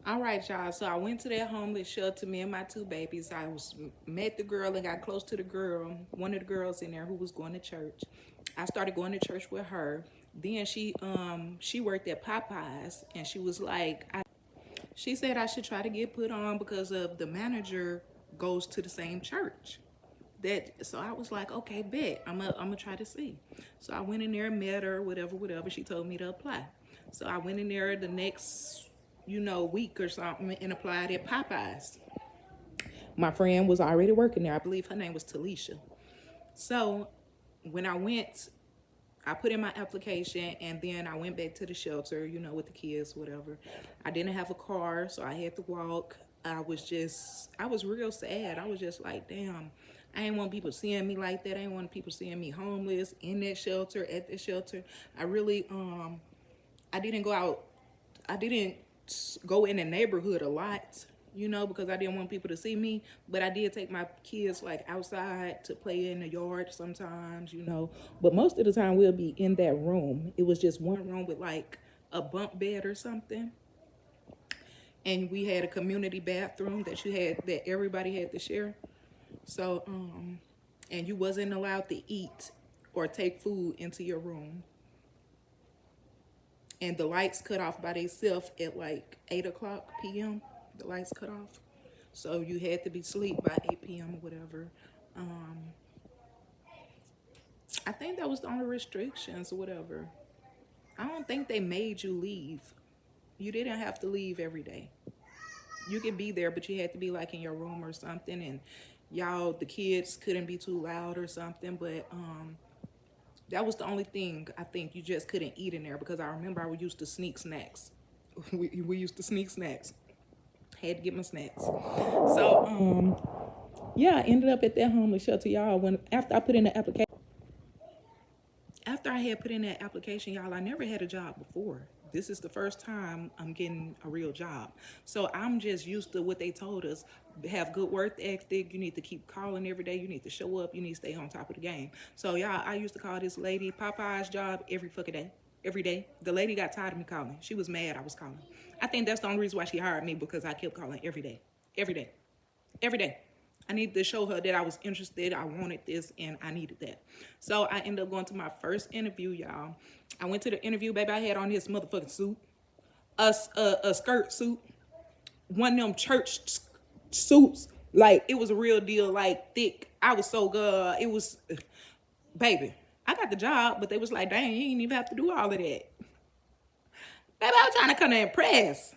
All right, y'all. So I went to that homeless shelter, me and my two babies. Met the girl and got close to the girl, one of the girls in there who was going to church. I started going to church with her. Then she worked at Popeyes, and she was like, she said I should try to get put on because of the manager goes to the same church. So I was like, okay, bet. I'm gonna try to see. So I went in there, met her, whatever. She told me to apply. So I went in there the next, week or something and applied at Popeyes. My friend was already working there. I believe her name was Talisha. So when I went, I put in my application and then I went back to the shelter, with the kids, whatever. I didn't have a car, so I had to walk. I was real sad. I was just like, damn, I ain't want people seeing me like that. I ain't want people seeing me homeless in that shelter, at the shelter. I really, I didn't go out, I didn't go in the neighborhood a lot, because I didn't want people to see me. But I did take my kids like outside to play in the yard sometimes. But most of the time we'll be in that room. It was just one room with like a bunk bed or something. And we had a community bathroom that everybody had to share. So, and you wasn't allowed to eat or take food into your room. And the lights cut off by themselves at like 8 o'clock p.m. The lights cut off. So you had to be asleep by 8 p.m. or whatever. Um, I think that was the only restrictions or whatever. I don't think they made you leave. You didn't have to leave every day. You could be there, but you had to be like in your room or something. And the kids couldn't be too loud or something. But that was the only thing. I think you just couldn't eat in there because I remember I used to sneak snacks. we used to sneak snacks. Had to get my snacks. So yeah, I ended up at that homeless shelter, y'all. After I had put in that application, y'all, I never had a job before. This is the first time I'm getting a real job. So I'm just used to what they told us. Have good work ethic. You need to keep calling every day. You need to show up. You need to stay on top of the game. So y'all, I used to call this lady Popeye's job every fucking day. Every day. The lady got tired of me calling. She was mad I was calling. I think that's the only reason why she hired me, because I kept calling every day. Every day. Every day. I needed to show her that I was interested, I wanted this, and I needed that. So I ended up going to my first interview, y'all. I went to the interview, baby. I had on this motherfucking suit, a skirt suit, one of them church suits. Like, it was a real deal, like, thick. I was so good. It was, baby, I got the job, but they was like, dang, you didn't even have to do all of that. Baby, I was trying to come to impress.